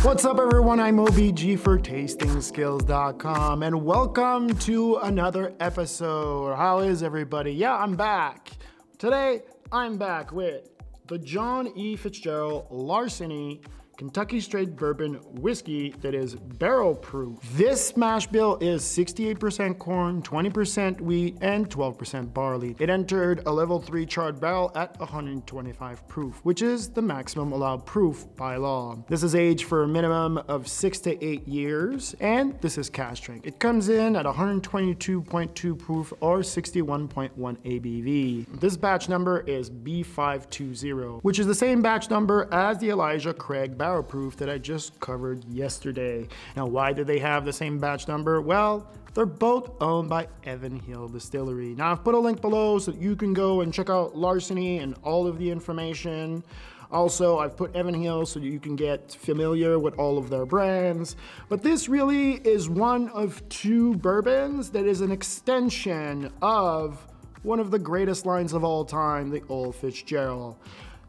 What's up everyone, IAMOBG for TastingSkills.com and welcome to another episode. How is everybody? Yeah, I'm back. Today, I'm back with the John E. Fitzgerald Larceny Kentucky Straight Bourbon Whiskey that is barrel proof. This mash bill is 68% corn, 20% wheat, and 12% barley. It entered a level 3 charred barrel at 125 proof, which is the maximum allowed proof by law. This is aged for a minimum of 6 to 8 years, and this is cask strength. It comes in at 122.2 proof or 61.1 ABV. This batch number is B520, which is the same batch number as the Elijah Craig barrel proof that I just covered yesterday. Now, why do they have the same batch number? Well, they're both owned by Evan Hill Distillery. Now, I've put a link below so that you can go and check out Larceny and all of the information. Also, I've put Evan Hill so that you can get familiar with all of their brands. But this really is one of two bourbons that is an extension of one of the greatest lines of all time, the Old Fitzgerald.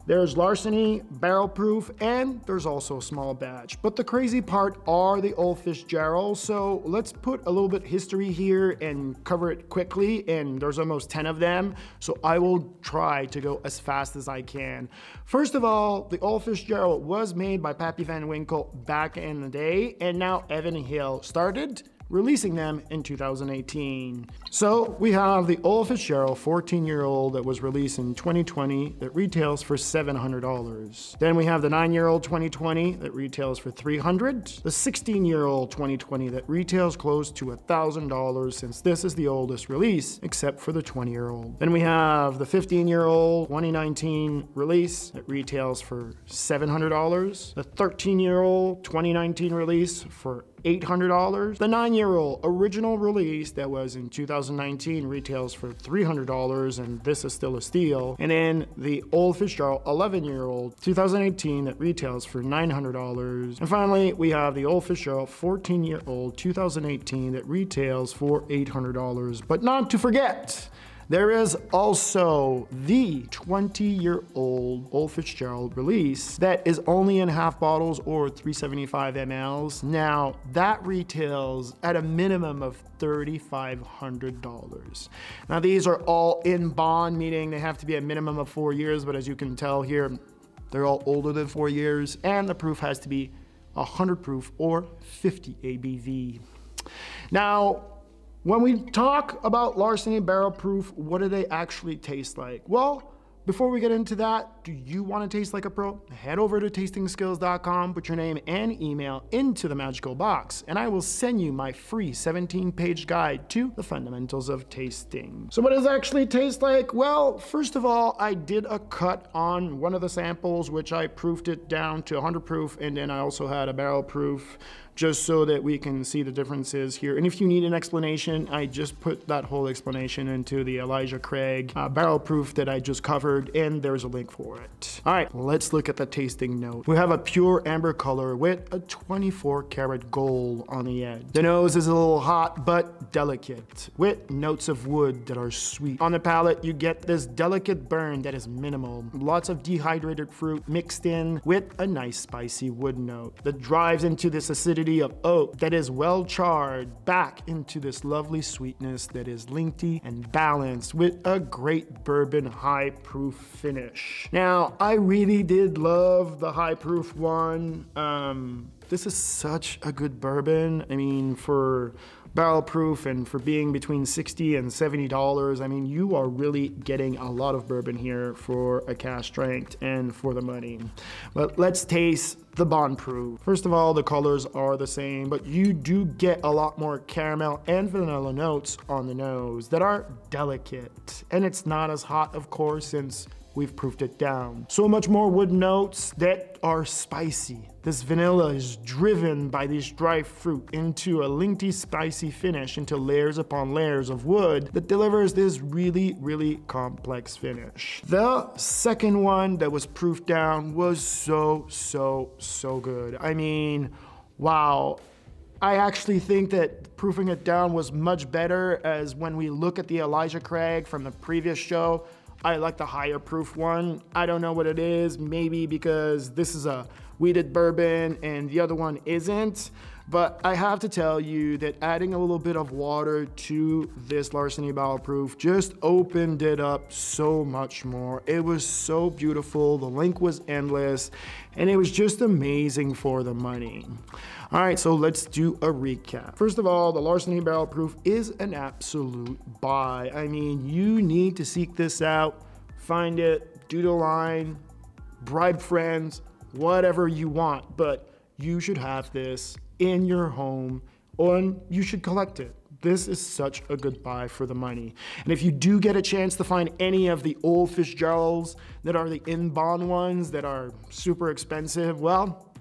There's Larceny, barrel proof, and there's also small batch. But the crazy part are the Old Fitzgerald, so let's put a little bit history here and cover it quickly, and there's almost 10 of them, so I will try to go as fast as I can. First of all, the Old Fitzgerald was made by Pappy Van Winkle back in the day, and now Evan Hill started releasing them in 2018. So we have the Old Fitzgerald 14-year-old that was released in 2020 that retails for $700. Then we have the 9-year-old 2020 that retails for $300. The 16-year-old 2020 that retails close to $1,000 since this is the oldest release, except for the 20-year-old. Then we have the 15-year-old 2019 release that retails for $700. The 13-year-old 2019 release for $800. The 9-year-old original release that was in 2019 retails for $300, and this is still a steal. And then the Old Fitzgerald 11-year-old 2018 that retails for $900. And finally, we have the Old Fitzgerald 14-year-old 2018 that retails for $800. But not to forget, there is also the 20-year-old Old Fitzgerald release that is only in half bottles or 375 mLs. Now, that retails at a minimum of $3,500. Now, these are all in bond, meaning they have to be a minimum of 4 years, but as you can tell here, they're all older than 4 years, and the proof has to be 100 proof or 50 ABV. Now, when we talk about Larceny barrel proof, what do they actually taste like? Well, before we get into that, do you want to taste like a pro? Head over to TastingSkills.com, put your name and email into the magical box, and I will send you my free 17-page guide to the fundamentals of tasting. So what does it actually taste like? Well, first of all, I did a cut on one of the samples, which I proofed it down to 100 proof, and then I also had a barrel proof, just so that we can see the differences here. And if you need an explanation, I just put that whole explanation into the Elijah Craig barrel proof that I just covered, and there's a link for it. All right, let's look at the tasting note. We have a pure amber color with a 24 karat gold on the edge. The nose is a little hot, but delicate, with notes of wood that are sweet. On the palate, you get this delicate burn that is minimal. Lots of dehydrated fruit mixed in with a nice spicy wood note that drives into this acidity of oak that is well charred back into this lovely sweetness that is linty and balanced with a great bourbon high proof finish. Now, I really did love the high proof one. This is such a good bourbon. I mean, for barrel proof and for being between $60 and $70, I mean, you are really getting a lot of bourbon here for a cask strength and for the money. But let's taste the bond proof. First of all, the colors are the same, but you do get a lot more caramel and vanilla notes on the nose that are delicate. And it's not as hot, of course, since we've proofed it down. So much more wood notes that are spicy. This vanilla is driven by these dry fruit into a linty, spicy finish, into layers upon layers of wood that delivers this really, really complex finish. The second one that was proofed down was so good. I mean, wow. I actually think that proofing it down was much better, as when we look at the Elijah Craig from the previous show, I like the higher proof one. I don't know what it is, maybe because this is a wheated bourbon and the other one isn't. But I have to tell you that adding a little bit of water to this Larceny Barrel Proof just opened it up so much more. It was so beautiful, the link was endless, and it was just amazing for the money. All right, so let's do a recap. First of all, the Larceny Barrel Proof is an absolute buy. I mean, you need to seek this out, find it, do the line, bribe friends, whatever you want, but you should have this in your home, and you should collect it. This is such a good buy for the money. And if you do get a chance to find any of the old Fitzgeralds that are the in-bond ones that are super expensive, well,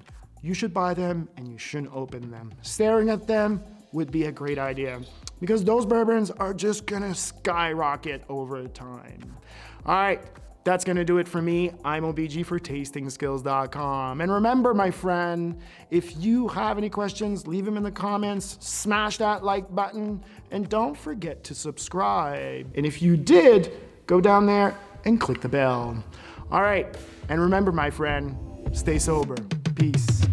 you should buy them and you shouldn't open them. Staring at them would be a great idea because those bourbons are just gonna skyrocket over time. All right. That's gonna do it for me. IAMOBG for tastingskills.com. And remember, my friend, if you have any questions, leave them in the comments, smash that like button, and don't forget to subscribe. And if you did, go down there and click the bell. All right, and remember, my friend, stay sober. Peace.